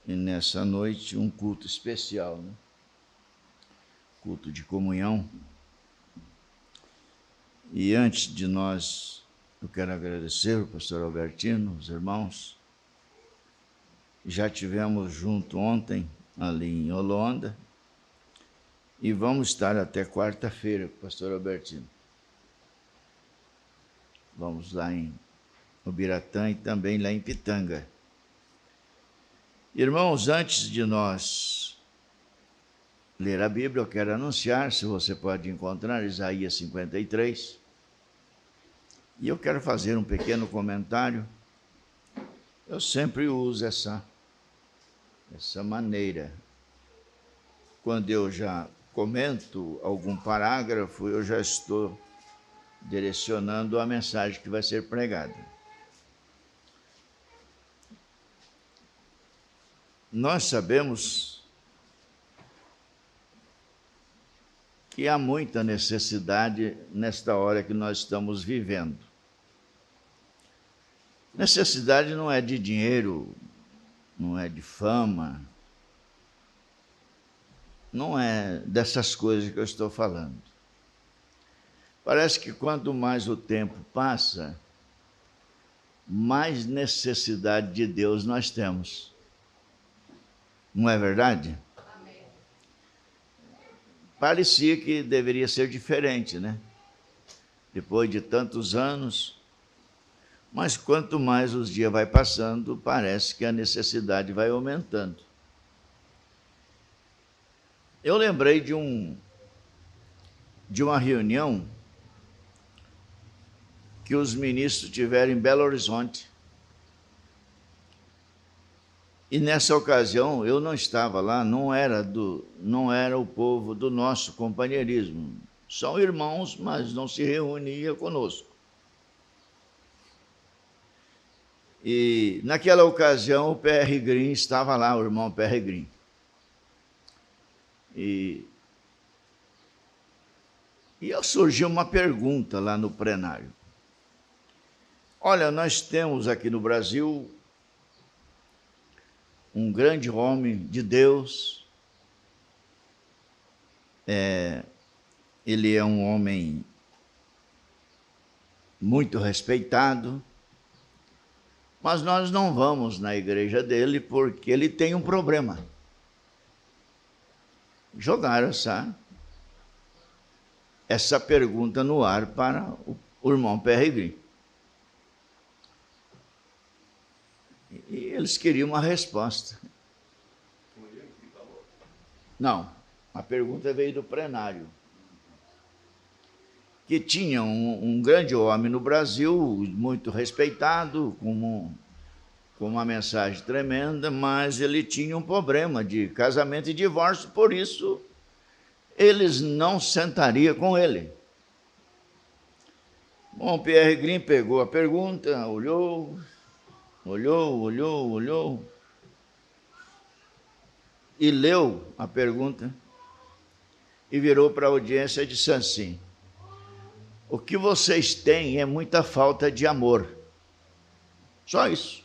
E nessa noite um culto especial, né? Culto de comunhão. E antes de nós, eu quero agradecer o pastor Albertino, os irmãos. Já tivemos junto ontem, ali em Holanda, e vamos estar até quarta-feira com o pastor Albertino. Vamos lá em Ubiratã e também lá em Pitanga. Irmãos, antes de nós ler a Bíblia, eu quero anunciar, se você pode encontrar, Isaías 53. E eu quero fazer um pequeno comentário. Eu sempre uso essa maneira. Quando eu já comento algum parágrafo, eu já estou direcionando a mensagem que vai ser pregada. Nós sabemos que há muita necessidade nesta hora que nós estamos vivendo. Necessidade não é de dinheiro, não é de fama, não é dessas coisas que eu estou falando. Parece que quanto mais o tempo passa, mais necessidade de Deus nós temos. Não é verdade? Amém. Parecia que deveria ser diferente, né? Depois de tantos anos. Mas quanto mais os dias vai passando, parece que a necessidade vai aumentando. Eu lembrei de uma reunião que os ministros tiveram em Belo Horizonte. E nessa ocasião eu não estava lá, não era o povo do nosso companheirismo. São irmãos, mas não se reunia conosco. E naquela ocasião o P.R. Green estava lá, o irmão P.R. Green. E surgiu uma pergunta lá no plenário. Olha, nós temos aqui no Brasil um grande homem de Deus. Ele é um homem muito respeitado, mas nós não vamos na igreja dele porque ele tem um problema. Jogaram essa pergunta no ar para o irmão P.R. Green. E eles queriam uma resposta. Não, a pergunta veio do plenário. Que tinha um grande homem no Brasil, muito respeitado, com uma mensagem tremenda, mas ele tinha um problema de casamento e divórcio, por isso eles não sentariam com ele. Bom, P.R. Green pegou a pergunta, olhou e leu a pergunta e virou para a audiência e disse assim: o que vocês têm é muita falta de amor. Só isso.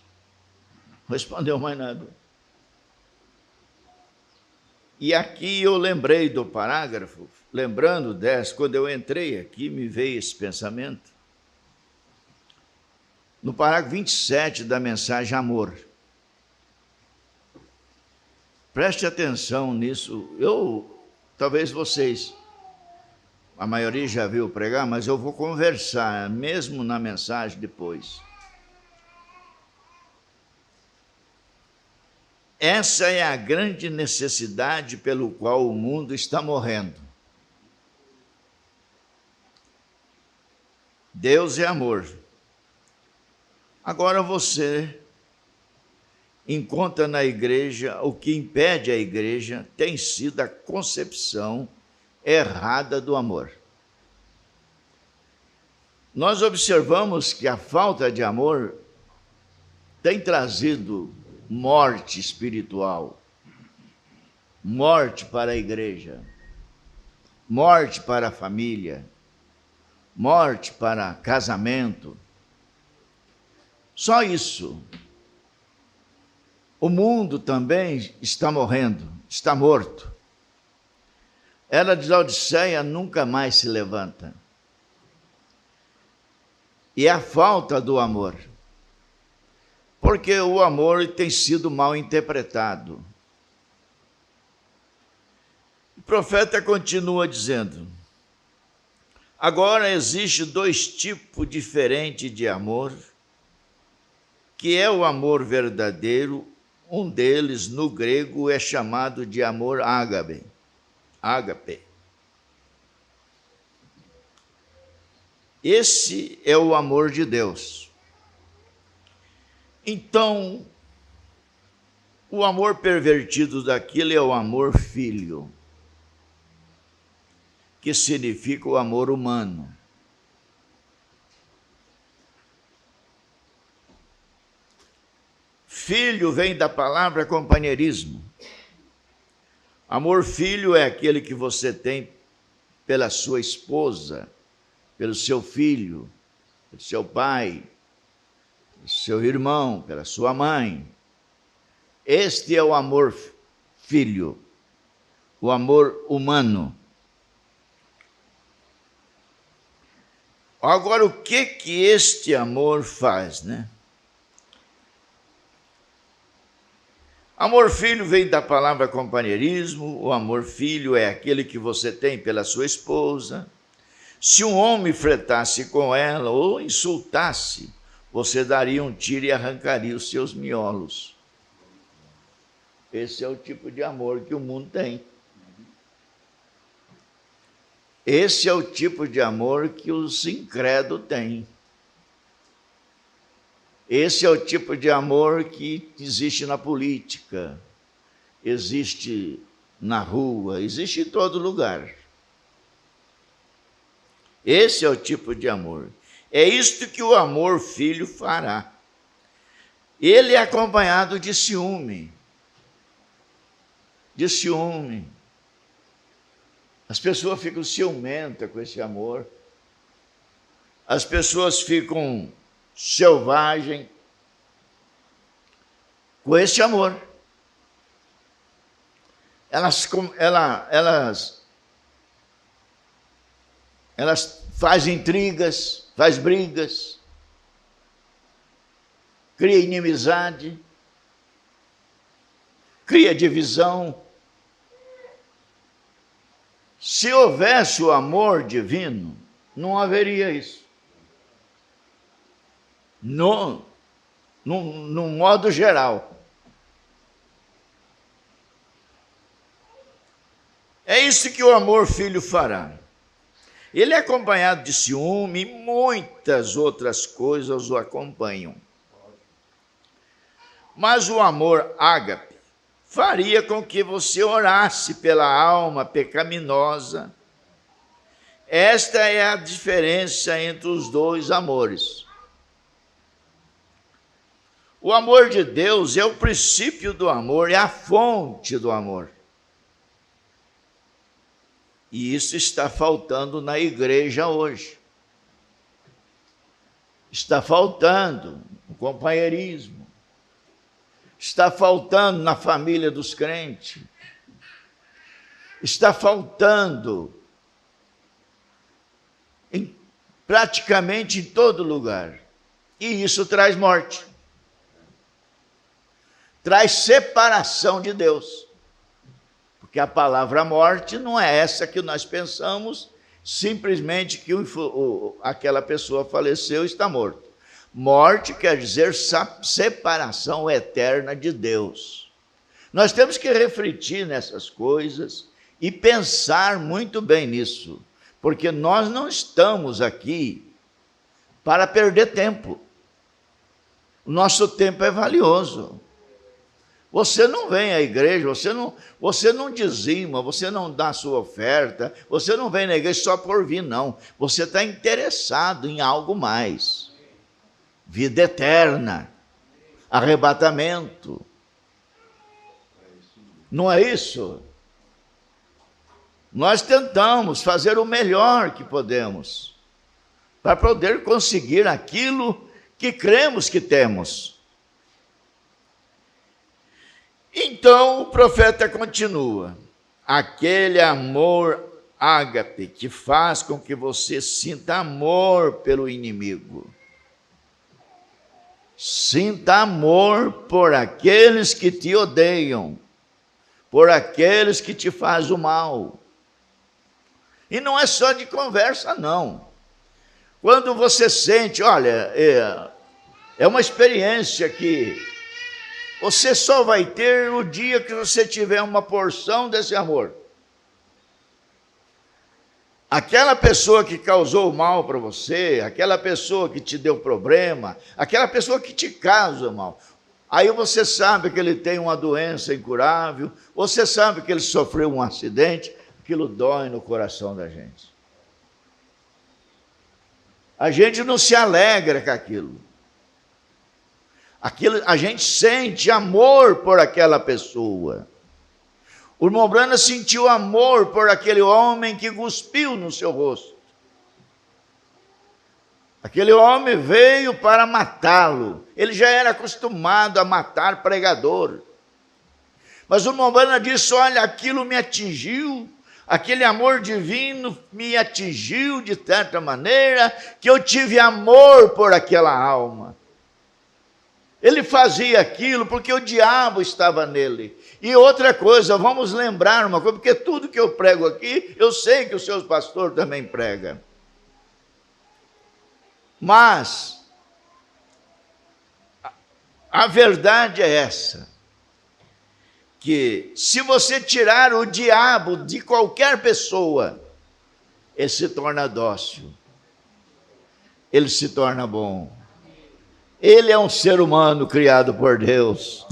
Não respondeu mais nada. E aqui eu lembrei do parágrafo, lembrando dessa, quando eu entrei aqui, me veio esse pensamento. No parágrafo 27 da mensagem Amor. Preste atenção nisso. Talvez vocês, a maioria já viu pregar, mas eu vou conversar, mesmo na mensagem depois. Essa é a grande necessidade pelo qual o mundo está morrendo. Deus é amor. Agora você encontra na igreja, o que impede a igreja tem sido a concepção errada do amor. Nós observamos que a falta de amor tem trazido morte espiritual, morte para a igreja, morte para a família, morte para casamento. Só isso. O mundo também está morrendo, está morto. Era de Laodiceia nunca mais se levanta. E a falta do amor. Porque o amor tem sido mal interpretado. O profeta continua dizendo: agora existe 2 tipos diferentes de amor, que é o amor verdadeiro. Um deles, no grego, é chamado de amor ágape. Ágape. Esse é o amor de Deus. Então, o amor pervertido daquilo é o amor filho, que significa o amor humano. Filho vem da palavra companheirismo. Amor filho é aquele que você tem pela sua esposa, pelo seu filho, pelo seu pai, pelo seu irmão, pela sua mãe. Este é o amor filho, o amor humano. Agora, o que este amor faz, né? Amor filho vem da palavra companheirismo. O amor filho é aquele que você tem pela sua esposa. Se um homem fretasse com ela ou insultasse, você daria um tiro e arrancaria os seus miolos. Esse é o tipo de amor que o mundo tem. Esse é o tipo de amor que os incrédulos têm. Esse é o tipo de amor que existe na política, existe na rua, existe em todo lugar. Esse é o tipo de amor. É isto que o amor filho fará. Ele é acompanhado de ciúme. De ciúme. As pessoas ficam ciumentas com esse amor. As pessoas ficam selvagens com esse amor. Elas fazem intrigas, fazem brigas, cria inimizade, cria divisão. Se houvesse o amor divino, não haveria isso. No modo geral. É isso que o amor filho fará. Ele é acompanhado de ciúme e muitas outras coisas o acompanham. Mas o amor ágape faria com que você orasse pela alma pecaminosa. Esta é a diferença entre os 2 amores. O amor de Deus é o princípio do amor, é a fonte do amor. E isso está faltando na igreja hoje. Está faltando no companheirismo. Está faltando na família dos crentes. Está faltando praticamente em todo lugar. E isso traz morte. Traz separação de Deus. Porque a palavra morte não é essa que nós pensamos, simplesmente que aquela pessoa faleceu e está morto. Morte quer dizer separação eterna de Deus. Nós temos que refletir nessas coisas e pensar muito bem nisso, porque nós não estamos aqui para perder tempo. O nosso tempo é valioso. Você não vem à igreja, você não dizima, você não dá a sua oferta, você não vem na igreja só por vir, não. Você está interessado em algo mais. Vida eterna, arrebatamento. Não é isso? Nós tentamos fazer o melhor que podemos para poder conseguir aquilo que cremos que temos. Então o profeta continua: aquele amor ágape que faz com que você sinta amor pelo inimigo. Sinta amor por aqueles que te odeiam, por aqueles que te fazem o mal. E não é só de conversa, não. Quando você sente, olha, é uma experiência que você só vai ter o dia que você tiver uma porção desse amor. Aquela pessoa que causou mal para você, aquela pessoa que te deu problema, aquela pessoa que te causa mal, aí você sabe que ele tem uma doença incurável, você sabe que ele sofreu um acidente, aquilo dói no coração da gente. A gente não se alegra com aquilo. A gente sente amor por aquela pessoa. O irmão Branham sentiu amor por aquele homem que cuspiu no seu rosto. Aquele homem veio para matá-lo. Ele já era acostumado a matar pregador. Mas o irmão Branham disse: olha, aquilo me atingiu, aquele amor divino me atingiu de tanta maneira que eu tive amor por aquela alma. Ele fazia aquilo porque o diabo estava nele. E outra coisa, vamos lembrar uma coisa, porque tudo que eu prego aqui, eu sei que o seu pastor também prega. Mas a verdade é essa, que se você tirar o diabo de qualquer pessoa, ele se torna dócil, ele se torna bom. Ele é um ser humano criado por Deus.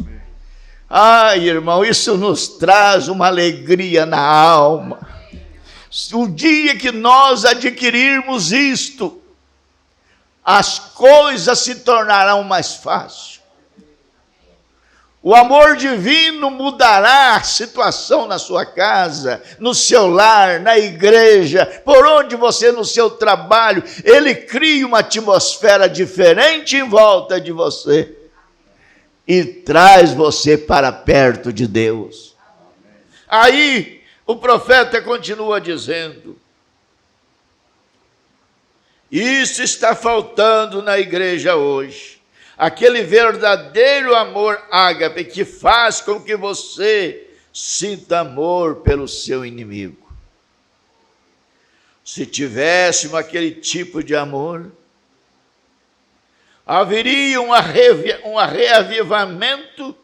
Ai, irmão, isso nos traz uma alegria na alma. O dia que nós adquirirmos isto, as coisas se tornarão mais fáceis. O amor divino mudará a situação na sua casa, no seu lar, na igreja, por onde você, no seu trabalho. Ele cria uma atmosfera diferente em volta de você e traz você para perto de Deus. Aí o profeta continua dizendo: isso está faltando na igreja hoje. Aquele verdadeiro amor ágape que faz com que você sinta amor pelo seu inimigo. Se tivéssemos aquele tipo de amor, haveria um reavivamento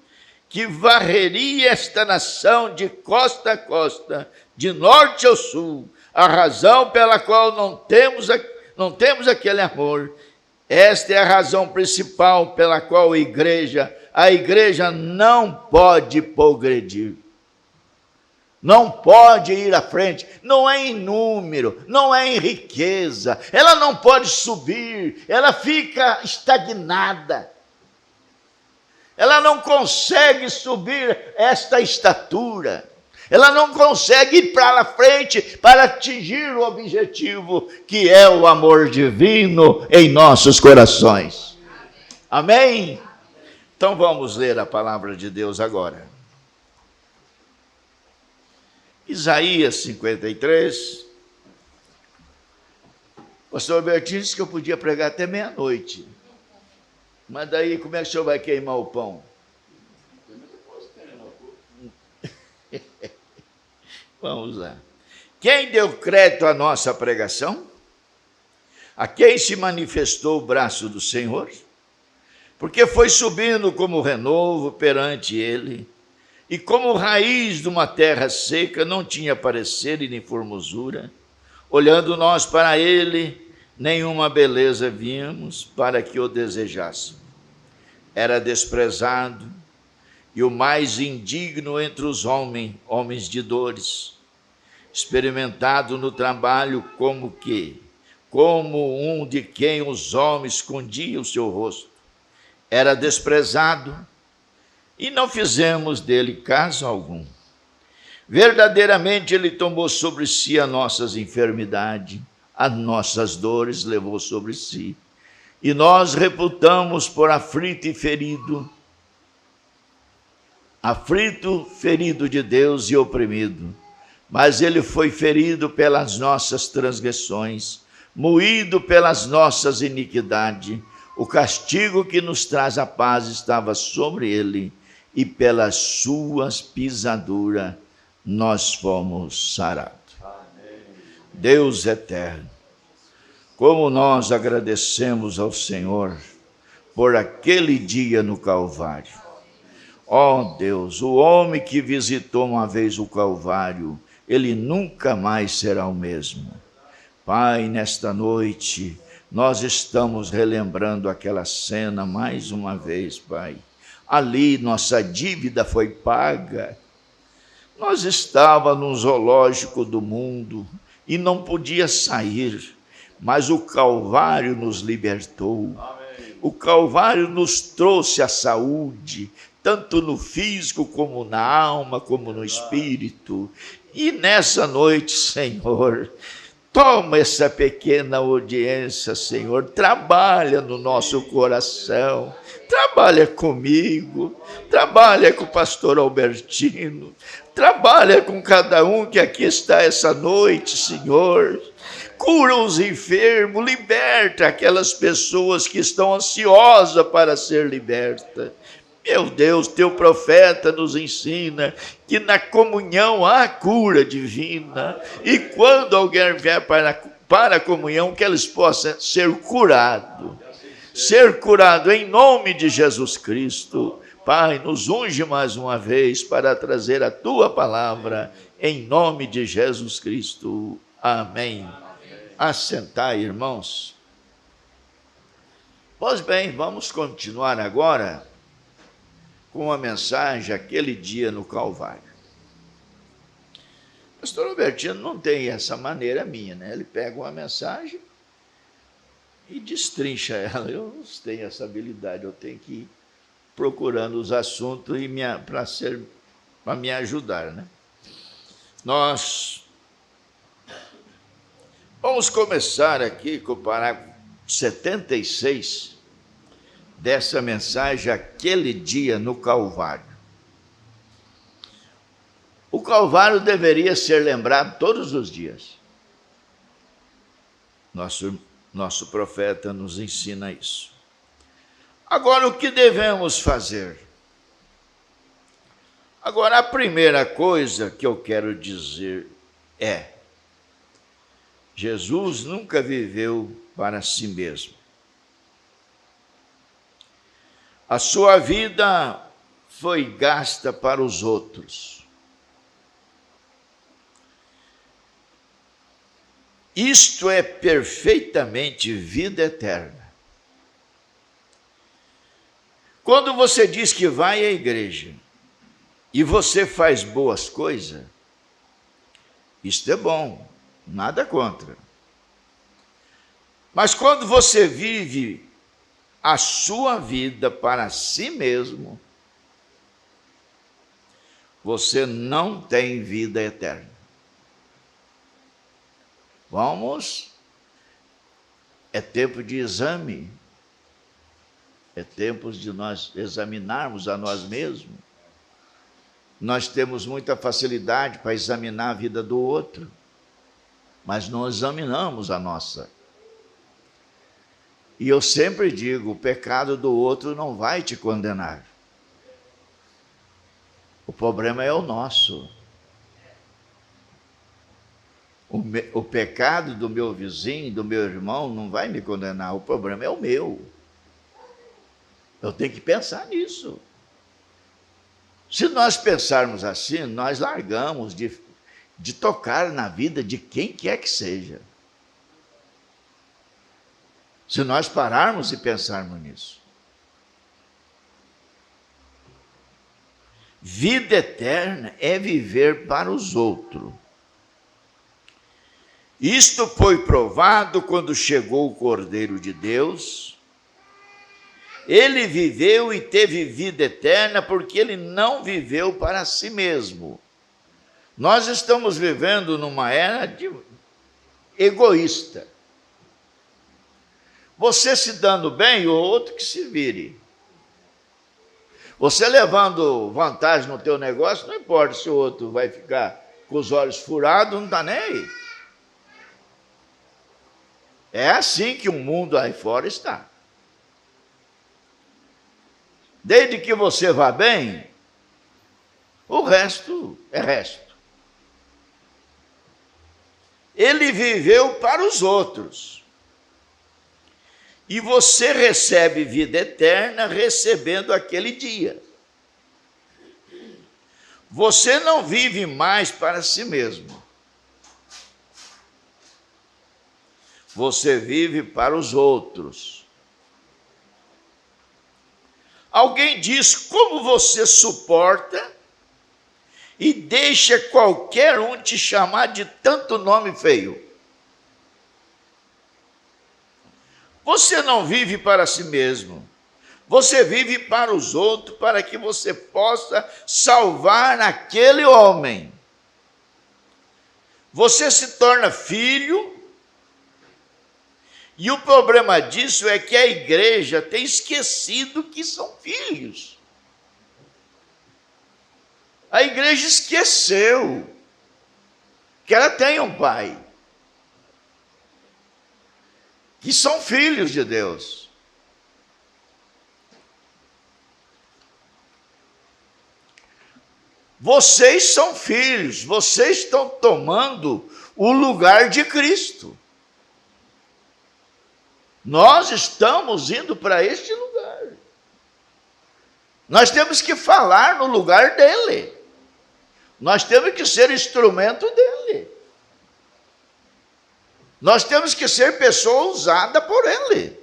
que varreria esta nação de costa a costa, de norte ao sul. A razão pela qual não temos aquele amor, esta é a razão principal pela qual a igreja não pode progredir. Não pode ir à frente, não é em número, não é em riqueza, ela não pode subir, ela fica estagnada. Ela não consegue subir esta estatura, ela não consegue ir para a frente para atingir o objetivo que é o amor divino em nossos corações. Amém? Então vamos ler a palavra de Deus agora. Isaías 53. O pastor Albertinho disse que eu podia pregar até meia-noite. Mas daí como é que o senhor vai queimar o pão? Vamos lá. Quem deu crédito à nossa pregação? A quem se manifestou o braço do Senhor? Porque foi subindo como renovo perante ele, e como raiz de uma terra seca, não tinha parecer e nem formosura. Olhando nós para ele, nenhuma beleza víamos para que o desejássemos. Era desprezado e o mais indigno entre os homens de dores, experimentado no trabalho como um de quem os homens escondiam o seu rosto. Era desprezado e não fizemos dele caso algum. Verdadeiramente ele tomou sobre si as nossas enfermidades, as nossas dores levou sobre si, e nós reputamos por aflito e ferido. aflito, ferido de Deus e oprimido. Mas ele foi ferido pelas nossas transgressões, moído pelas nossas iniquidades. O castigo que nos traz a paz estava sobre ele, e pelas suas pisaduras nós fomos sarados. Deus eterno, como nós agradecemos ao Senhor por aquele dia no Calvário. Ó Deus, o homem que visitou uma vez o Calvário, ele nunca mais será o mesmo. Pai, nesta noite, nós estamos relembrando aquela cena mais uma vez, Pai. Ali nossa dívida foi paga. Nós estávamos no zoológico do mundo e não podia sair, mas o Calvário nos libertou. Amém. O Calvário nos trouxe a saúde, tanto no físico como na alma, como no espírito. E nessa noite, Senhor, toma essa pequena audiência, Senhor, trabalha no nosso coração, trabalha comigo, trabalha com o pastor Albertino, trabalha com cada um que aqui está essa noite, Senhor. Cura os enfermos, liberta aquelas pessoas que estão ansiosas para ser libertas. Meu Deus, teu profeta nos ensina que na comunhão há cura divina. E quando alguém vier para a comunhão, que eles possam ser curados. Ser curado em nome de Jesus Cristo. Pai, nos unge mais uma vez para trazer a tua palavra em nome de Jesus Cristo. Amém. Assentai, irmãos. Pois bem, vamos continuar agora com a mensagem aquele dia no Calvário. O pastor Albertino não tem essa maneira minha, né? Ele pega uma mensagem e destrincha ela. Eu não tenho essa habilidade, eu tenho que ir procurando os assuntos para me ajudar, né? Nós vamos começar aqui com o parágrafo 76 dessa mensagem, aquele dia no Calvário. O Calvário deveria ser lembrado todos os dias. Nosso profeta nos ensina isso. Agora, o que devemos fazer? Agora, a primeira coisa que eu quero dizer é: Jesus nunca viveu para si mesmo. A sua vida foi gasta para os outros. Isto é perfeitamente vida eterna. Quando você diz que vai à igreja e você faz boas coisas, isto é bom, nada contra. Mas quando você vive a sua vida para si mesmo, você não tem vida eterna. É tempo de exame, é tempo de nós examinarmos a nós mesmos. Nós temos muita facilidade para examinar a vida do outro, mas não examinamos a nossa. E eu sempre digo, o pecado do outro não vai te condenar. O problema é o nosso. O pecado do meu vizinho, do meu irmão, não vai me condenar. O problema é o meu. Eu tenho que pensar nisso. Se nós pensarmos assim, nós largamos de tocar na vida de quem quer que seja. Se nós pararmos e pensarmos nisso. Vida eterna é viver para os outros. Isto foi provado quando chegou o Cordeiro de Deus. Ele viveu e teve vida eterna porque ele não viveu para si mesmo. Nós estamos vivendo numa era egoísta. Você se dando bem, o outro que se vire. Você levando vantagem no teu negócio, não importa se o outro vai ficar com os olhos furados, não está nem aí. É assim que o mundo aí fora está. Desde que você vá bem, o resto é resto. Ele viveu para os outros. E você recebe vida eterna recebendo aquele dia. Você não vive mais para si mesmo. Você vive para os outros. Alguém diz: como você suporta e deixa qualquer um te chamar de tanto nome feio? Você não vive para si mesmo. Você vive para os outros, para que você possa salvar aquele homem. Você se torna filho, e o problema disso é que a igreja tem esquecido que são filhos. A igreja esqueceu que ela tem um pai, que são filhos de Deus. Vocês são filhos, vocês estão tomando o lugar de Cristo. Nós estamos indo para este lugar. Nós temos que falar no lugar dele. Nós temos que ser instrumento dele. Nós temos que ser pessoa usada por ele.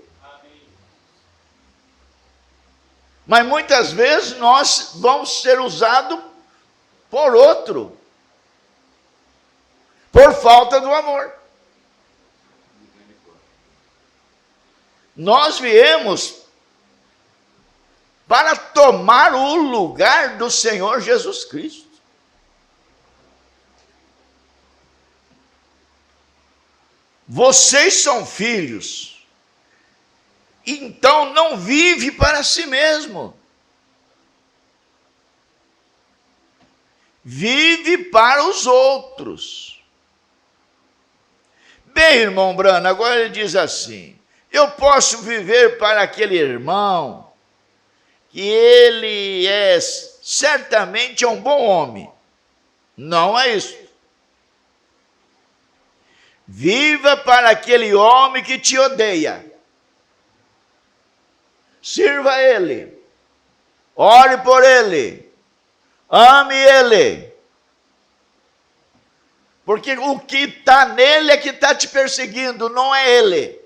Mas muitas vezes nós vamos ser usados por outro, por falta do amor. Nós viemos para tomar o lugar do Senhor Jesus Cristo. Vocês são filhos, então não vive para si mesmo. Vive para os outros. Bem, irmão Brano, agora ele diz assim: eu posso viver para aquele irmão, que ele certamente é um bom homem. Não é isso. Viva para aquele homem que te odeia. Sirva ele. Ore por ele. Ame ele. Porque o que está nele é que está te perseguindo, não é ele.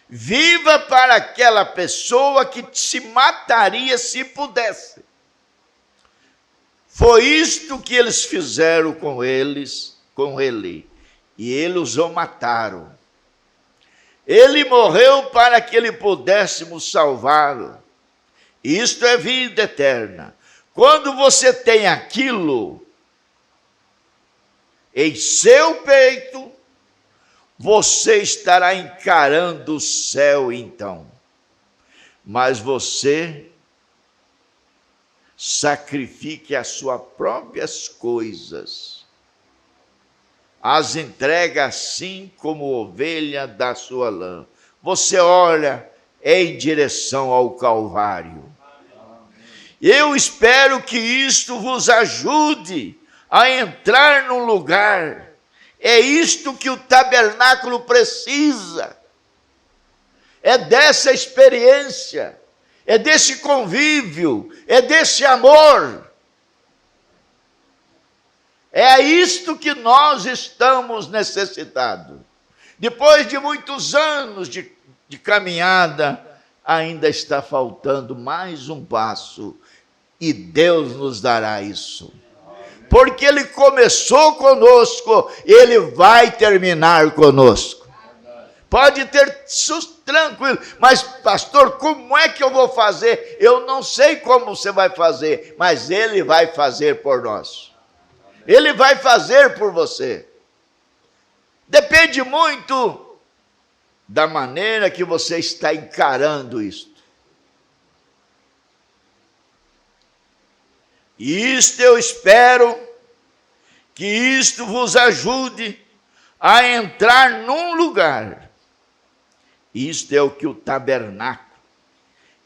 Viva para aquela pessoa que se mataria se pudesse. Foi isto que eles fizeram com ele, e eles o mataram. Ele morreu para que ele pudéssemos salvá-lo. Isto é vida eterna. Quando você tem aquilo em seu peito, você estará encarando o céu então. Mas você sacrifique as suas próprias coisas. As entrega assim como ovelha da sua lã. Você olha em direção ao Calvário. Eu espero que isto vos ajude a entrar num lugar. É isto que o tabernáculo precisa. É dessa experiência, é desse convívio, é desse amor. É isto que nós estamos necessitados. Depois de muitos anos de caminhada, ainda está faltando mais um passo, e Deus nos dará isso. Porque Ele começou conosco, Ele vai terminar conosco. Pode ter tranquilo, mas pastor, como é que eu vou fazer? Eu não sei como você vai fazer, mas Ele vai fazer por nós. Ele vai fazer por você. Depende muito da maneira que você está encarando isto. E isto eu espero que isto vos ajude a entrar num lugar. Isto é o que o tabernáculo,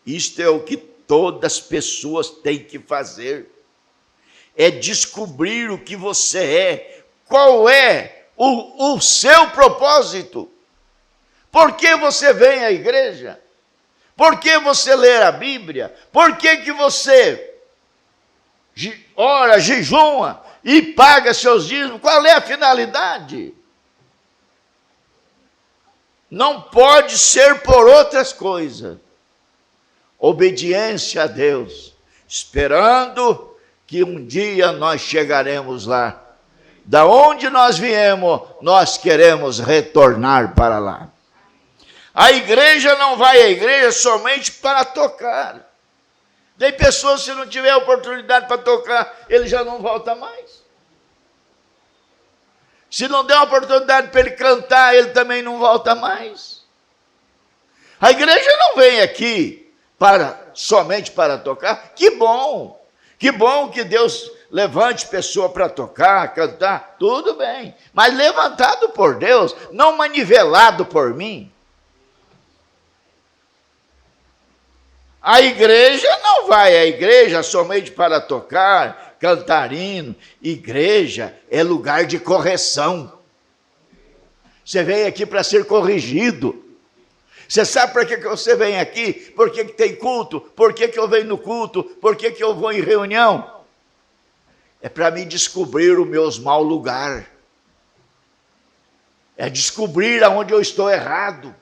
isto é o que todas as pessoas têm que fazer. É descobrir o que você é, qual é o seu propósito. Por que você vem à igreja? Por que você lê a Bíblia? Por que você ora, jejuma e paga seus dízimos? Qual é a finalidade? Não pode ser por outras coisas. Obediência a Deus, esperando que um dia nós chegaremos lá. Da onde nós viemos, nós queremos retornar para lá. A igreja não vai à igreja somente para tocar. Tem pessoas, se não tiver oportunidade para tocar, ele já não volta mais. Se não der oportunidade para ele cantar, ele também não volta mais. A igreja não vem aqui somente para tocar. Que bom que Deus levante pessoa para tocar, cantar, tudo bem. Mas levantado por Deus, não manivelado por mim. A igreja não vai à igreja somente para tocar, cantar hino. Igreja é lugar de correção. Você vem aqui para ser corrigido. Você sabe para que você vem aqui? Por que tem culto? Por que eu venho no culto? Por que eu vou em reunião? É para me descobrir os meus maus lugares. É descobrir aonde eu estou errado.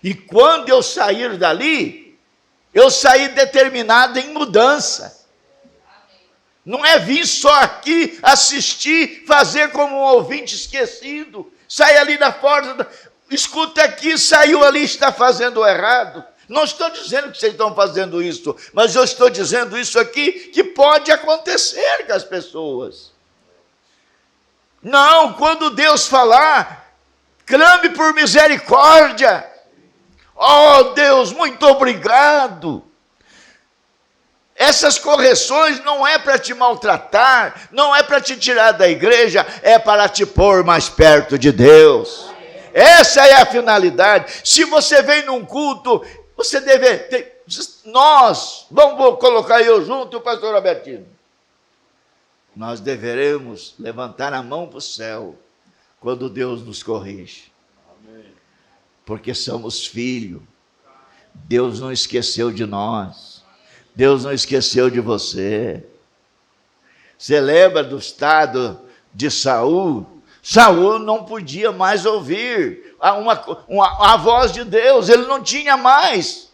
E quando eu sair dali, eu saí determinado em mudança. Não é vir só aqui assistir, fazer como um ouvinte esquecido. Sai ali da porta, escuta aqui, saiu ali, está fazendo errado. Não estou dizendo que vocês estão fazendo isso, mas eu estou dizendo isso aqui que pode acontecer com as pessoas. Não, quando Deus falar, clame por misericórdia. Oh Deus, muito obrigado. Essas correções não é para te maltratar, não é para te tirar da igreja, é para te pôr mais perto de Deus. Essa é a finalidade. Se você vem num culto, você deve ter, vou colocar eu junto e o pastor Albertino. Nós deveremos levantar a mão para o céu quando Deus nos corrige. Porque somos filhos. Deus não esqueceu de nós. Deus não esqueceu de você. Você lembra do estado de Saul? Saul não podia mais ouvir a voz de Deus. Ele não tinha mais.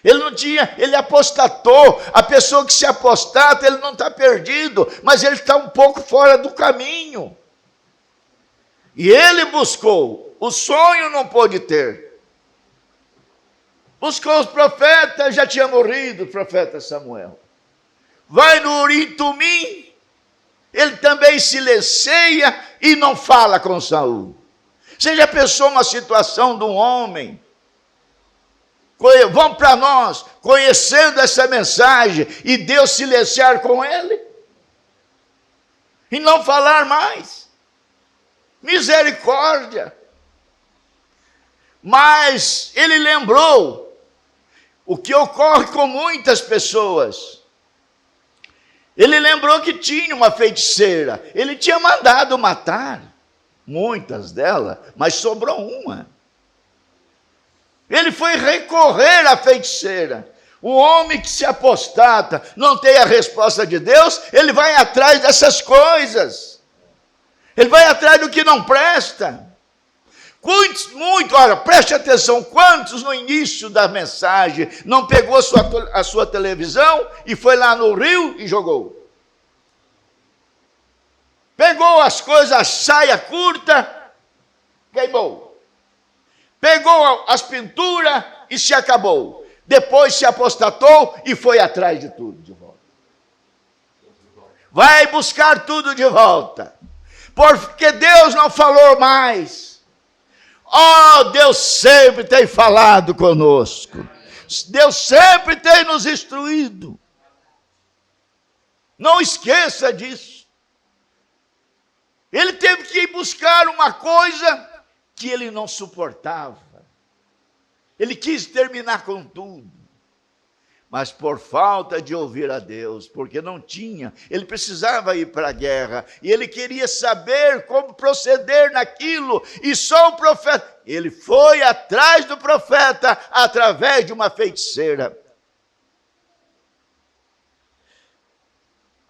Ele apostatou. A pessoa que se apostata, ele não está perdido, mas ele está um pouco fora do caminho. E ele buscou. O sonho não pôde ter. Buscou os profetas, já tinha morrido o profeta Samuel. Vai no Urim Tumim, ele também silencia e não fala com Saul. Você já pensou uma situação de um homem? Vamos para nós, conhecendo essa mensagem, e Deus silenciar com ele? E não falar mais? Misericórdia! Mas ele lembrou o que ocorre com muitas pessoas. Ele lembrou que tinha uma feiticeira. Ele tinha mandado matar muitas delas, mas sobrou uma. Ele foi recorrer à feiticeira. O homem que se apostata, não tem a resposta de Deus, ele vai atrás dessas coisas. Ele vai atrás do que não presta. Olha, preste atenção, quantos no início da mensagem não pegou a sua televisão e foi lá no rio e jogou? Pegou as coisas, a saia curta, queimou. Pegou as pinturas e se acabou. Depois se apostatou e foi atrás de tudo de volta. Vai buscar tudo de volta. Porque Deus não falou mais. Oh, Deus sempre tem falado conosco. Deus sempre tem nos instruído. Não esqueça disso. Ele teve que ir buscar uma coisa que ele não suportava. Ele quis terminar com tudo. Mas por falta de ouvir a Deus, porque não tinha, ele precisava ir para a guerra, e ele queria saber como proceder naquilo, e só o profeta, ele foi atrás do profeta, através de uma feiticeira.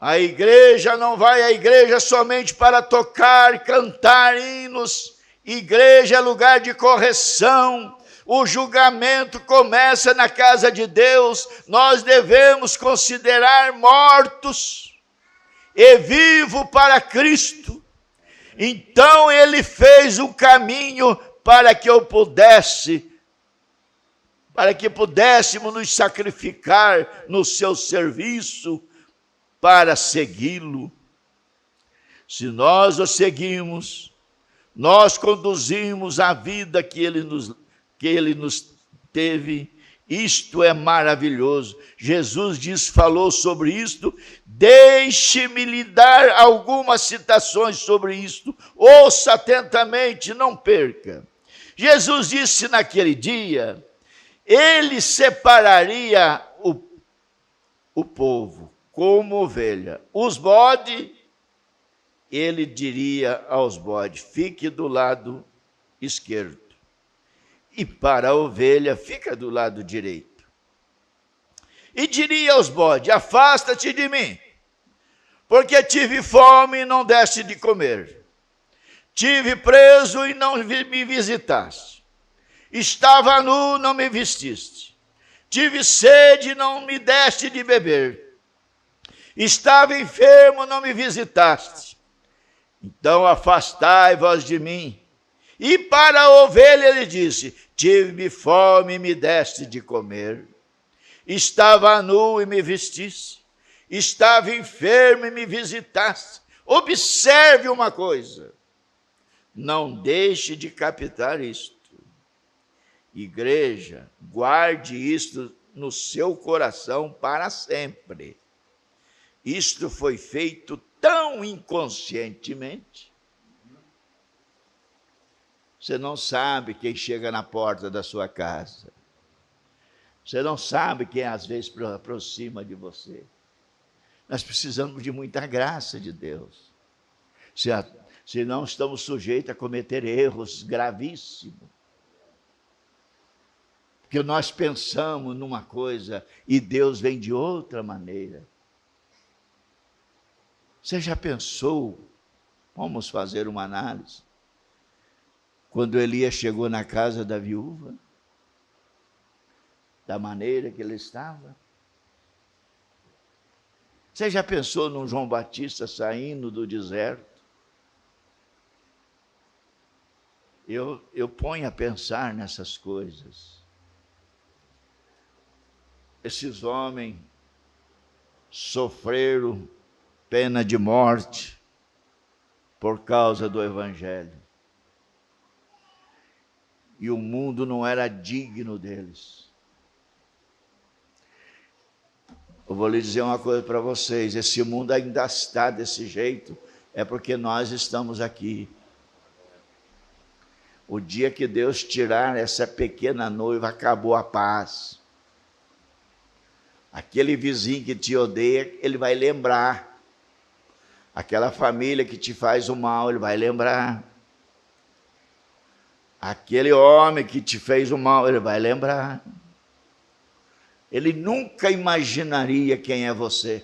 A igreja não vai à igreja somente para tocar, cantar hinos, igreja é lugar de correção. O julgamento começa na casa de Deus. Nós devemos considerar mortos e vivos para Cristo. Então ele fez um caminho para que pudéssemos nos sacrificar no seu serviço para segui-lo. Se nós o seguimos, nós conduzimos a vida que ele nos teve. Isto é maravilhoso. Jesus falou sobre isto. Deixe-me lhe dar algumas citações sobre isto. Ouça atentamente, não perca. Jesus disse naquele dia, ele separaria o povo como ovelha. Os bodes, ele diria aos bodes, fique do lado esquerdo. E para a ovelha, fica do lado direito. E diria aos bodes, afasta-te de mim, porque tive fome e não deste de comer. Tive preso e não me visitaste. Estava nu, não me vestiste. Tive sede e não me deste de beber. Estava enfermo, não me visitaste. Então afastai-vos de mim. E para a ovelha ele disse, tive fome e me deste de comer. Estava nu e me vestiste. Estava enfermo e me visitaste. Observe uma coisa. Não deixe de captar isto. Igreja, guarde isto no seu coração para sempre. Isto foi feito tão inconscientemente. Você não sabe quem chega na porta da sua casa. Você não sabe quem às vezes aproxima de você. Nós precisamos de muita graça de Deus. Senão estamos sujeitos a cometer erros gravíssimos. Porque nós pensamos numa coisa e Deus vem de outra maneira. Você já pensou? Vamos fazer uma análise. Quando Elias chegou na casa da viúva, da maneira que ele estava. Você já pensou num João Batista saindo do deserto? Eu ponho a pensar nessas coisas. Esses homens sofreram pena de morte por causa do Evangelho. E o mundo não era digno deles. Eu vou lhe dizer uma coisa para vocês, esse mundo ainda está desse jeito, é porque nós estamos aqui. O dia que Deus tirar essa pequena noiva, acabou a paz. Aquele vizinho que te odeia, ele vai lembrar. Aquela família que te faz o mal, ele vai lembrar. Aquele homem que te fez o mal, ele vai lembrar. Ele nunca imaginaria quem é você.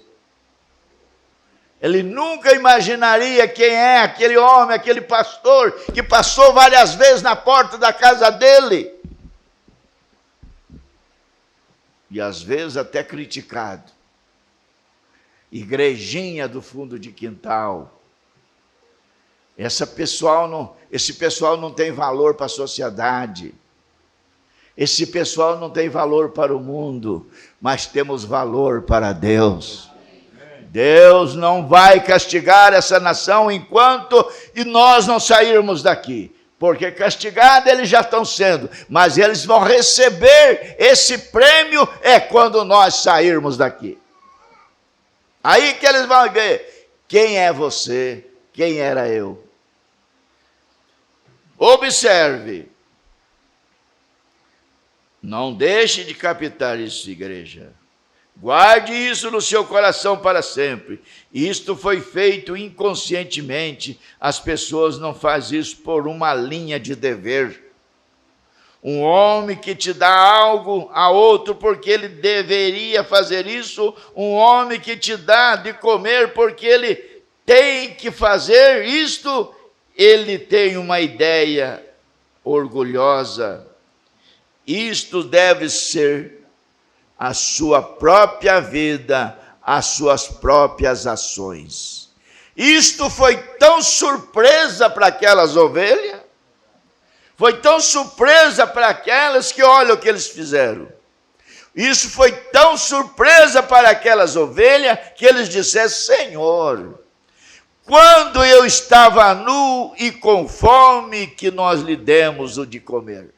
Ele nunca imaginaria quem é aquele homem, aquele pastor que passou várias vezes na porta da casa dele. E às vezes até criticado. Igrejinha do fundo de quintal. Esse pessoal não tem valor para a sociedade. Esse pessoal não tem valor para o mundo, mas temos valor para Deus. Deus não vai castigar essa nação enquanto nós não sairmos daqui. porque castigados eles já estão sendo, mas eles vão receber esse prêmio quando nós sairmos daqui. Aí que eles vão ver quem é você, quem era eu. Observe, não deixe de captar isso, igreja. Guarde isso no seu coração para sempre. Isto foi feito inconscientemente. As pessoas não fazem isso por uma linha de dever. Um homem que te dá algo a outro porque ele deveria fazer isso. Um homem que te dá de comer porque ele tem que fazer isto. Ele tem uma ideia orgulhosa. Isto deve ser a sua própria vida, as suas próprias ações. Isto foi tão surpresa para aquelas ovelhas, foi tão surpresa para aquelas que olha o que eles fizeram. Isso foi tão surpresa para aquelas ovelhas que eles disseram: Senhor, quando eu estava nu e com fome que nós lhe demos o de comer?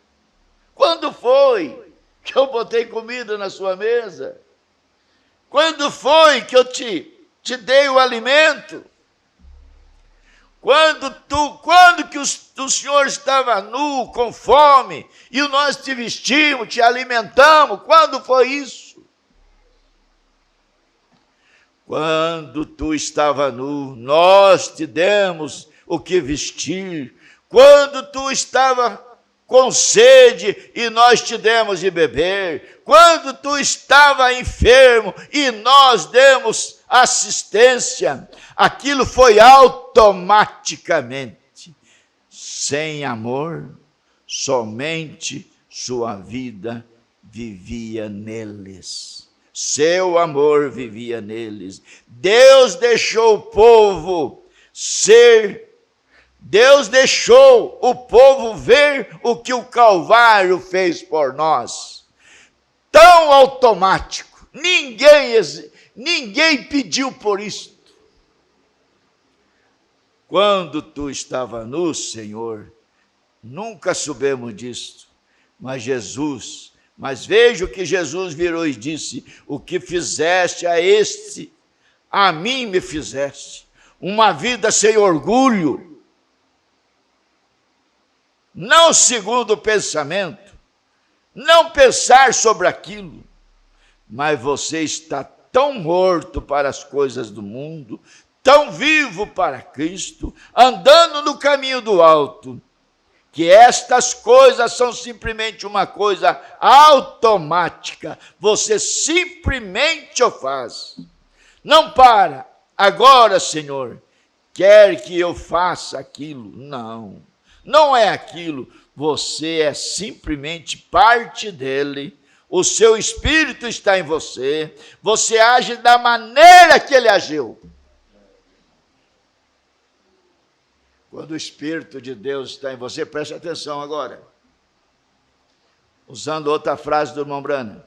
Quando foi que eu botei comida na sua mesa? Quando foi que eu te dei o alimento? Quando que o Senhor estava nu, com fome, e nós te vestimos, te alimentamos? Quando foi isso? Quando tu estava nu, nós te demos o que vestir. Quando tu estava com sede, e nós te demos de beber. Quando tu estava enfermo, e nós demos assistência. Aquilo foi automaticamente. Sem amor, somente sua vida vivia neles. Seu amor vivia neles. Deus deixou o povo Deus deixou o povo ver o que o Calvário fez por nós. Tão automático. Ninguém pediu por isso. Quando tu estava nu, Senhor, nunca soubemos disso. Mas veja o que Jesus virou e disse: o que fizeste a este, a mim me fizeste. Uma vida sem orgulho, não segundo o pensamento, não pensar sobre aquilo, mas você está tão morto para as coisas do mundo, tão vivo para Cristo, andando no caminho do alto, que estas coisas são simplesmente uma coisa automática, você simplesmente o faz. Não para, agora, Senhor, quer que eu faça aquilo? Não é aquilo, você é simplesmente parte dele, o seu Espírito está em você, você age da maneira que ele agiu. Quando o Espírito de Deus está em você, preste atenção agora, usando outra frase do irmão Branham,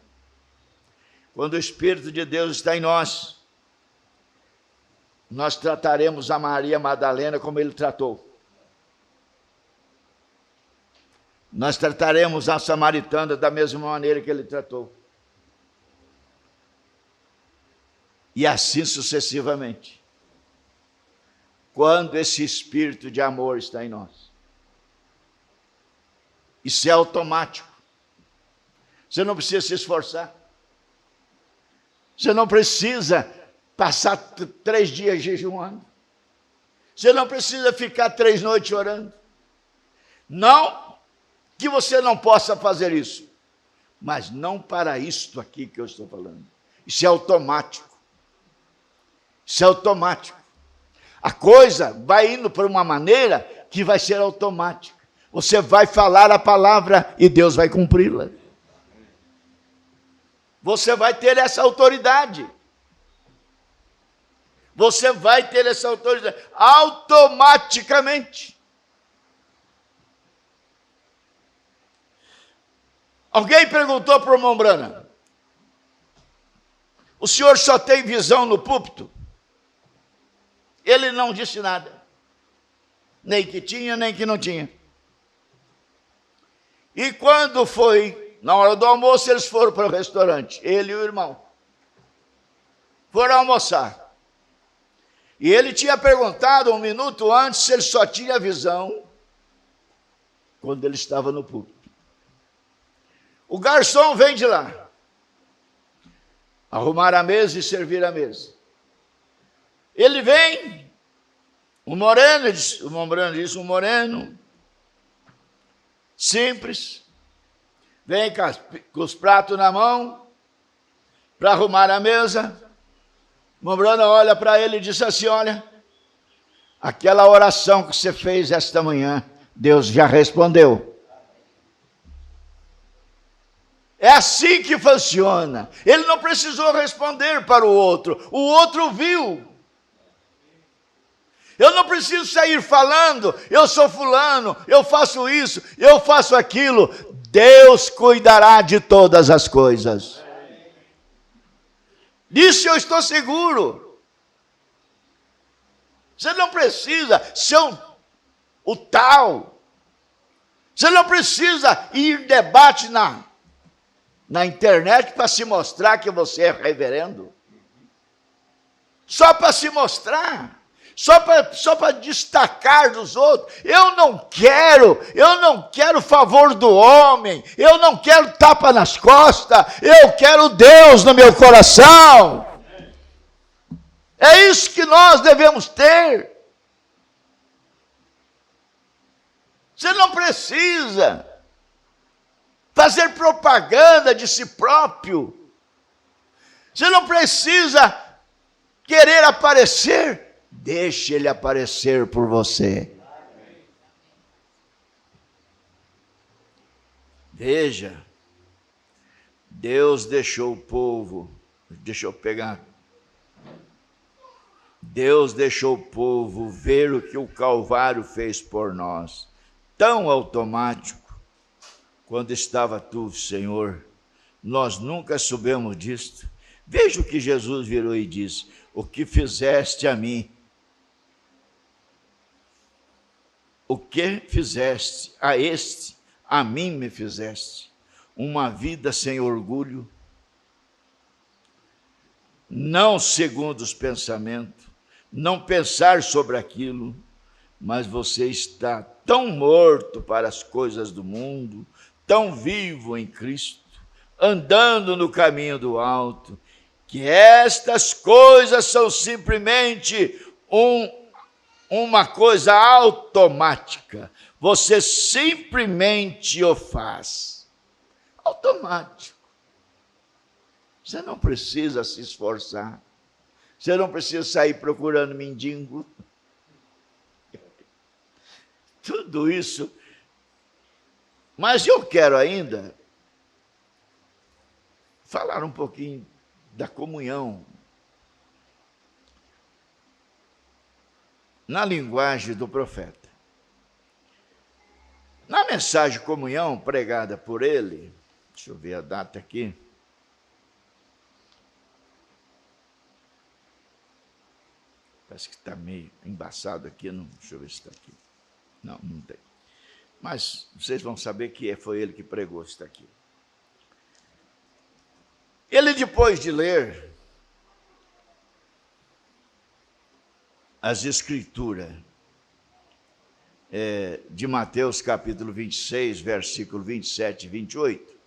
quando o Espírito de Deus está em nós trataremos a Maria Madalena como ele tratou. Nós trataremos a samaritana da mesma maneira que ele tratou. E assim sucessivamente. Quando esse espírito de amor está em nós. Isso é automático. Você não precisa se esforçar. Você não precisa passar 3 dias jejuando. Você não precisa ficar 3 noites orando. Não que você não possa fazer isso, mas não para isto aqui que eu estou falando. Isso é automático. Isso é automático. A coisa vai indo por uma maneira que vai ser automática. Você vai falar a palavra e Deus vai cumpri-la. Você vai ter essa autoridade. Você vai ter essa autoridade automaticamente. Alguém perguntou para o irmão Branham: o senhor só tem visão no púlpito? Ele não disse nada. Nem que tinha, nem que não tinha. E quando foi na hora do almoço, eles foram para o restaurante, ele e o irmão. Foram almoçar. E ele tinha perguntado 1 minuto antes se ele só tinha visão quando ele estava no púlpito. O garçom vem de lá arrumar a mesa e servir a mesa. Ele vem, um moreno simples, vem com os pratos na mão para arrumar a mesa. Mombrana olha para ele e diz assim: olha, aquela oração que você fez esta manhã, Deus já respondeu. É assim que funciona. Ele não precisou responder para o outro viu. Eu não preciso sair falando, eu sou fulano, eu faço isso, eu faço aquilo. Deus cuidará de todas as coisas. Disso eu estou seguro. Você não precisa ser o tal. Você não precisa ir debate na internet para se mostrar que você é reverendo. Só para se mostrar. Só para destacar dos outros. Eu não quero favor do homem, eu não quero tapa nas costas, eu quero Deus no meu coração. É isso que nós devemos ter. Você não precisa fazer propaganda de si próprio. Você não precisa querer aparecer. Deixe ele aparecer por você. Veja, Deus deixou o povo, Deus deixou o povo ver o que o Calvário fez por nós, tão automático. Quando estava tu, Senhor, nós nunca soubemos disto. Veja o que Jesus virou e disse: o que fizeste a mim, o que fizeste a este, a mim me fizeste. Uma vida sem orgulho, não segundo os pensamentos, não pensar sobre aquilo, mas você está tão morto para as coisas do mundo, tão vivo em Cristo, andando no caminho do alto, que estas coisas são simplesmente uma coisa automática. Você simplesmente o faz. Automático. Você não precisa se esforçar. Você não precisa sair procurando mendigo. Tudo isso. Mas eu quero ainda falar um pouquinho da comunhão. Na linguagem do profeta. Na mensagem comunhão pregada por ele, deixa eu ver a data aqui. Parece que está meio embaçado aqui, deixa eu ver se está aqui. Não tem. Mas vocês vão saber que foi ele que pregou, está aqui. Ele, depois de ler as escrituras de Mateus capítulo 26, versículo 27 e 28,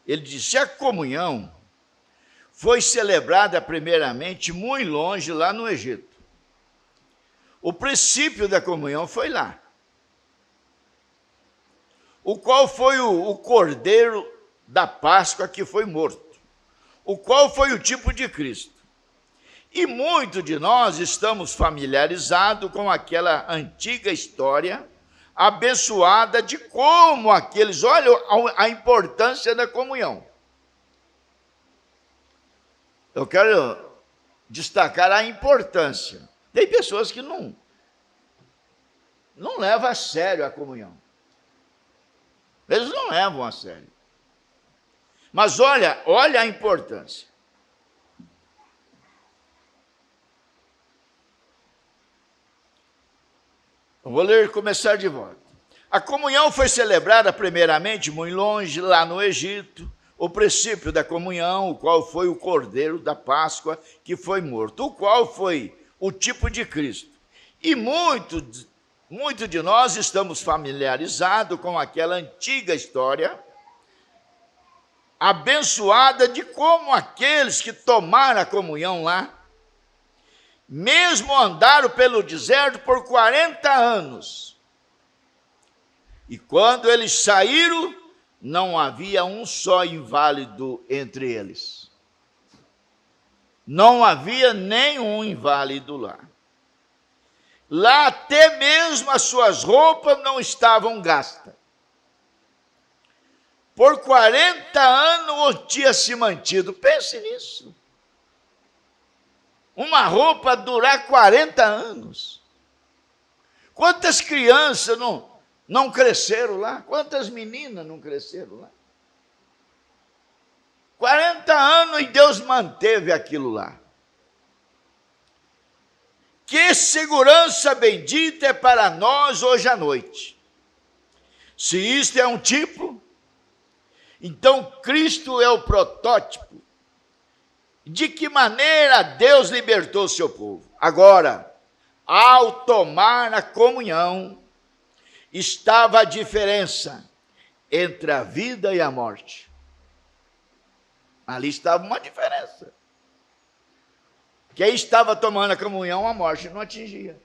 ele disse: a comunhão foi celebrada primeiramente muito longe, lá no Egito. O princípio da comunhão foi lá. O qual foi o cordeiro da Páscoa que foi morto. O qual foi o tipo de Cristo. E muitos de nós estamos familiarizados com aquela antiga história abençoada de como aqueles, olha a importância da comunhão. Eu quero destacar a importância. Tem pessoas que não levam a sério a comunhão. Eles não levam a sério. Mas olha a importância. Eu vou começar de volta. A comunhão foi celebrada primeiramente muito longe, lá no Egito, o princípio da comunhão, o qual foi o cordeiro da Páscoa que foi morto, o qual foi o tipo de Cristo. E muito de nós estamos familiarizados com aquela antiga história abençoada de como aqueles que tomaram a comunhão lá, mesmo andaram pelo deserto por 40 anos. E quando eles saíram, não havia um só inválido entre eles. Não havia nenhum inválido lá. Lá até mesmo as suas roupas não estavam gastas. Por 40 anos tinha se mantido. Pense nisso. Uma roupa durar 40 anos. Quantas crianças não cresceram lá? Quantas meninas não cresceram lá? 40 anos e Deus manteve aquilo lá. Que segurança bendita é para nós hoje à noite. Se isto é um tipo, então Cristo é o protótipo. De que maneira Deus libertou o seu povo? Agora, ao tomar a comunhão, estava a diferença entre a vida e a morte. Ali estava uma diferença. Quem estava tomando a comunhão, a morte não atingia.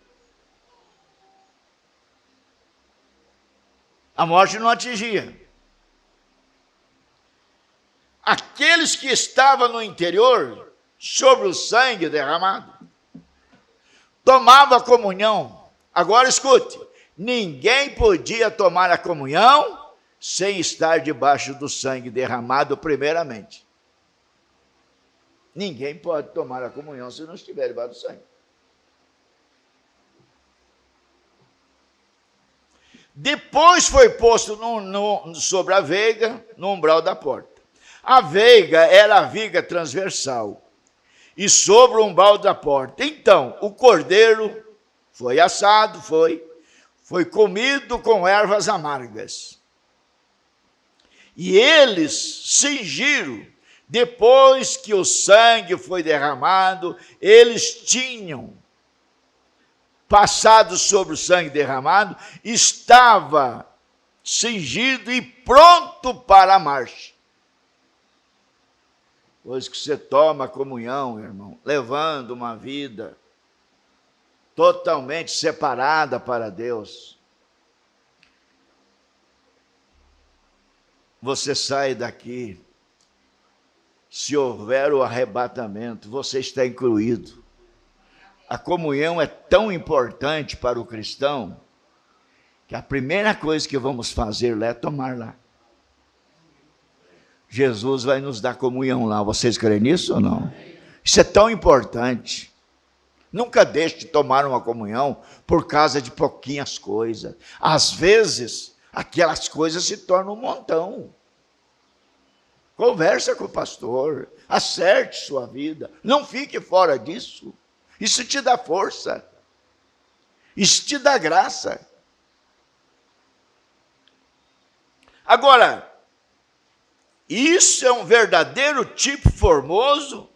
A morte não atingia. Aqueles que estavam no interior, sobre o sangue derramado, tomavam a comunhão. Agora escute, ninguém podia tomar a comunhão sem estar debaixo do sangue derramado primeiramente. Ninguém pode tomar a comunhão se não estiver debaixo do sangue. Depois foi posto sobre a veiga, no umbral da porta. A veiga era a viga transversal, e sobre o umbral da porta. Então, o cordeiro foi assado, foi comido com ervas amargas. E eles cingiram, depois que o sangue foi derramado, eles tinham passado sobre o sangue derramado, estava cingido e pronto para a marcha. Pois que você toma a comunhão, irmão, levando uma vida totalmente separada para Deus, você sai daqui, se houver o arrebatamento, você está incluído. A comunhão é tão importante para o cristão, que a primeira coisa que vamos fazer lá é tomar lá. Jesus vai nos dar comunhão lá. Vocês creem nisso ou não? Isso é tão importante. Nunca deixe de tomar uma comunhão por causa de pouquinhas coisas. Às vezes, aquelas coisas se tornam um montão. Conversa com o pastor, acerte sua vida, não fique fora disso. Isso te dá força, isso te dá graça. Agora, isso é um verdadeiro tipo formoso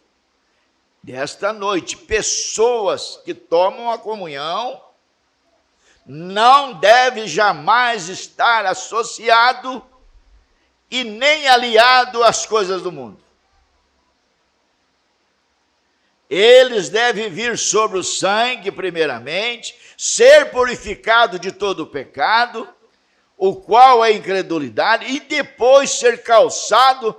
desta noite. Pessoas que tomam a comunhão não devem jamais estar associado e nem aliado às coisas do mundo. Eles devem vir sobre o sangue primeiramente, ser purificado de todo o pecado, o qual é a incredulidade, e depois ser calçado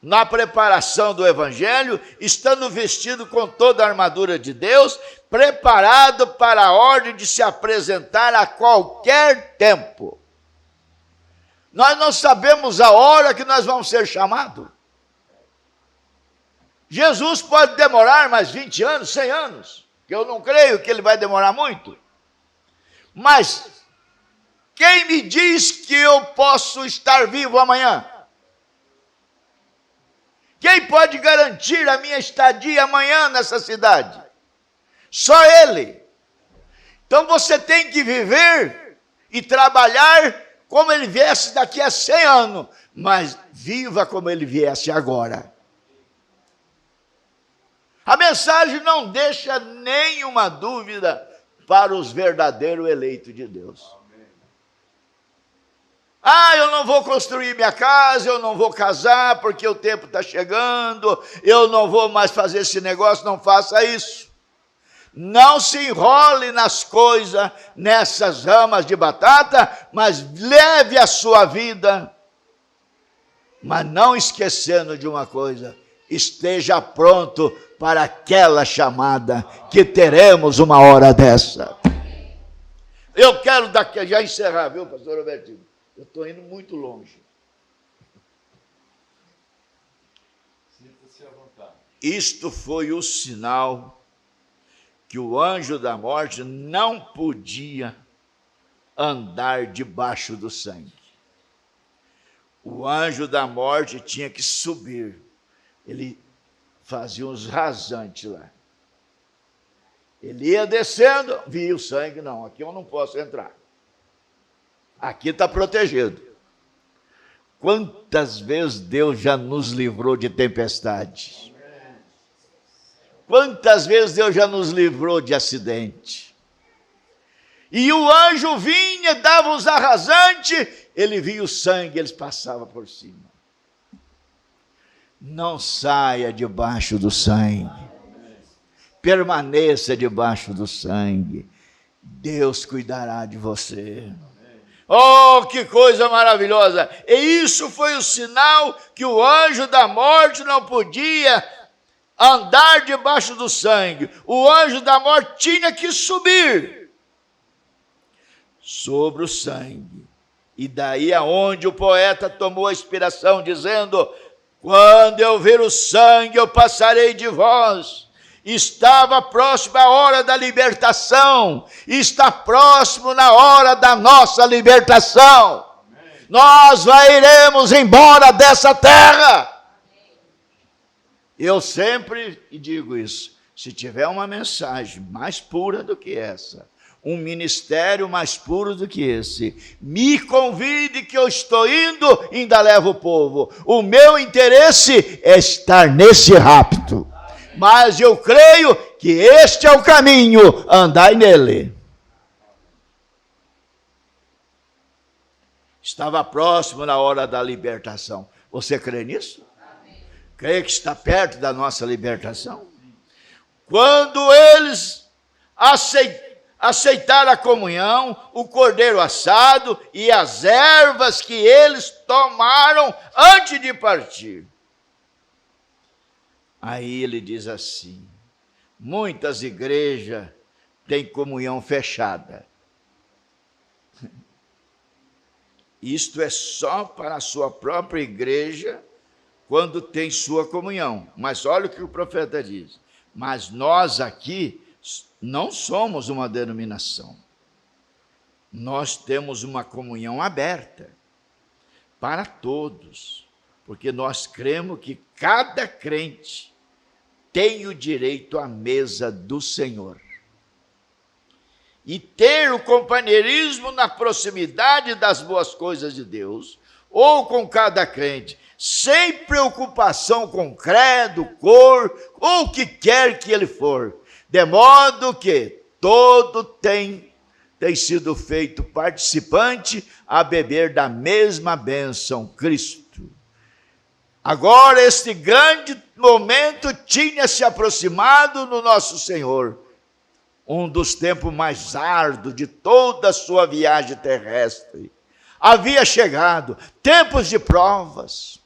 na preparação do evangelho, estando vestido com toda a armadura de Deus, preparado para a ordem de se apresentar a qualquer tempo. Nós não sabemos a hora que nós vamos ser chamados. Jesus pode demorar mais 20 anos, 100 anos, que eu não creio que ele vai demorar muito. Mas quem me diz que eu posso estar vivo amanhã? Quem pode garantir a minha estadia amanhã nessa cidade? Só Ele. Então você tem que viver e trabalhar como ele viesse daqui a 100 anos, mas viva como ele viesse agora. A mensagem não deixa nenhuma dúvida para os verdadeiros eleitos de Deus. Eu não vou construir minha casa, eu não vou casar porque o tempo está chegando, eu não vou mais fazer esse negócio, não faça isso. Não se enrole nas coisas, nessas ramas de batata, mas leve a sua vida. Mas não esquecendo de uma coisa, esteja pronto para aquela chamada que teremos uma hora dessa. Eu quero já encerrar, viu, pastor Robertinho? Eu estou indo muito longe. Sinta-se à vontade. Isto foi o sinal que o anjo da morte não podia andar debaixo do sangue. O anjo da morte tinha que subir. Ele fazia uns rasantes lá. Ele ia descendo, via o sangue, não, aqui eu não posso entrar. Aqui está protegido. Quantas vezes Deus já nos livrou de tempestade? Quantas vezes Deus já nos livrou de acidente? E o anjo vinha, dava os arrasantes, ele via o sangue, eles passavam por cima. Não saia debaixo do sangue. Permaneça debaixo do sangue. Deus cuidará de você. Oh, que coisa maravilhosa! E isso foi o sinal que o anjo da morte não podia andar debaixo do sangue. O anjo da morte tinha que subir sobre o sangue. E daí aonde o poeta tomou a inspiração, dizendo: quando eu ver o sangue, eu passarei de vós. Estava próximo a hora da libertação, está próximo na hora da nossa libertação. Amém. Nós iremos embora dessa terra. Eu sempre digo isso, se tiver uma mensagem mais pura do que essa, um ministério mais puro do que esse, me convide que eu estou indo, ainda levo o povo. O meu interesse é estar nesse rapto. Mas eu creio que este é o caminho, andai nele. Estava próximo na hora da libertação. Você crê nisso? Amém. Crê que está perto da nossa libertação? Quando eles aceitaram a comunhão, o cordeiro assado e as ervas que eles tomaram antes de partir. Aí ele diz assim: muitas igrejas têm comunhão fechada. Isto é só para a sua própria igreja, quando tem sua comunhão. Mas olha o que o profeta diz: mas nós aqui não somos uma denominação. Nós temos uma comunhão aberta para todos. Porque nós cremos que cada crente tem o direito à mesa do Senhor. E ter o companheirismo na proximidade das boas coisas de Deus, ou com cada crente, sem preocupação com credo, cor, ou o que quer que ele for, de modo que todo tem sido feito participante a beber da mesma bênção, Cristo. Agora, este grande momento tinha se aproximado no nosso Senhor, um dos tempos mais árduos de toda a sua viagem terrestre. Havia chegado tempos de provas.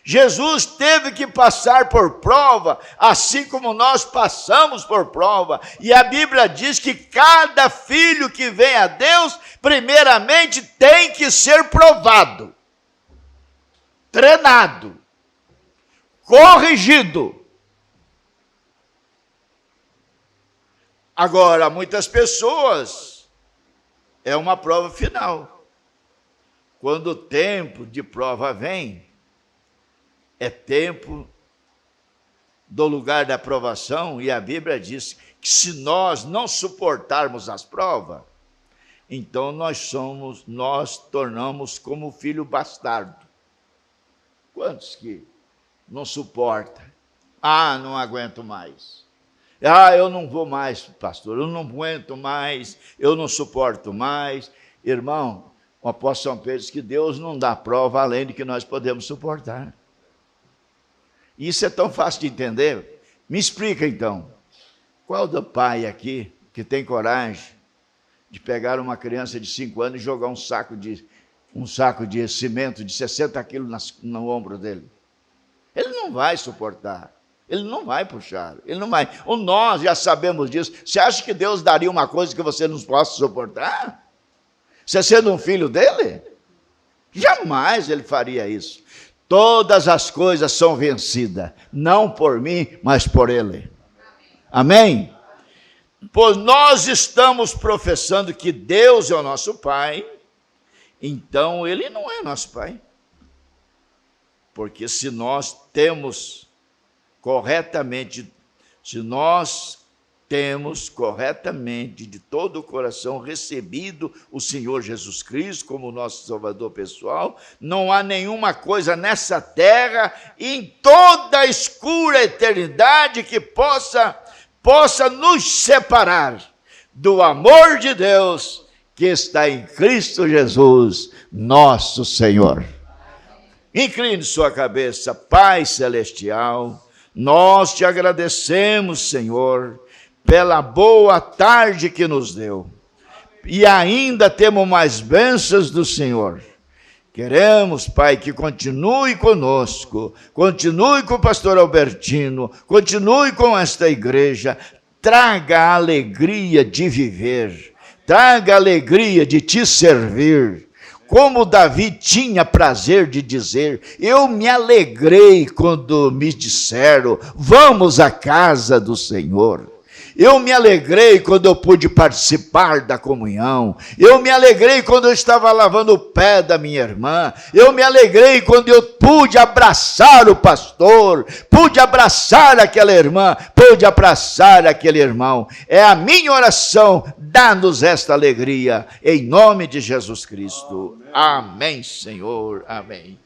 Jesus teve que passar por prova, assim como nós passamos por prova. E a Bíblia diz que cada filho que vem a Deus, primeiramente tem que ser provado, treinado, corrigido. Agora, muitas pessoas, é uma prova final. Quando o tempo de prova vem, é tempo do lugar da provação, e a Bíblia diz que se nós não suportarmos as provas, então nós tornamos como filho bastardo. Quantos que não suporta? Não aguento mais. Eu não vou mais, pastor, eu não aguento mais, eu não suporto mais. Irmão, o apóstolo São Pedro diz que Deus não dá prova além de que nós podemos suportar. Isso é tão fácil de entender. Me explica então, qual do pai aqui que tem coragem de pegar uma criança de 5 anos e jogar um saco de cimento de 60 quilos no ombro dele? Ele não vai suportar, ele não vai puxar, ele não vai. Ou nós já sabemos disso. Você acha que Deus daria uma coisa que você não possa suportar? Você sendo um filho dele? Jamais ele faria isso. Todas as coisas são vencidas, não por mim, mas por ele. Amém? Pois nós estamos professando que Deus é o nosso Pai, então ele não é nosso Pai. Porque se nós temos corretamente de todo o coração recebido o Senhor Jesus Cristo como nosso Salvador pessoal, não há nenhuma coisa nessa terra e em toda a escura eternidade que possa nos separar do amor de Deus que está em Cristo Jesus, nosso Senhor. Incline sua cabeça, Pai Celestial, nós te agradecemos, Senhor, pela boa tarde que nos deu. E ainda temos mais bênçãos do Senhor. Queremos, Pai, que continue conosco, continue com o pastor Albertino, continue com esta igreja, traga a alegria de viver, traga a alegria de te servir. Como Davi tinha prazer de dizer, eu me alegrei quando me disseram, vamos à casa do Senhor. Eu me alegrei quando eu pude participar da comunhão. Eu me alegrei quando eu estava lavando o pé da minha irmã. Eu me alegrei quando eu pude abraçar o pastor, pude abraçar aquela irmã, pude abraçar aquele irmão. É a minha oração, dá-nos esta alegria, em nome de Jesus Cristo. Amém, Senhor. Amém.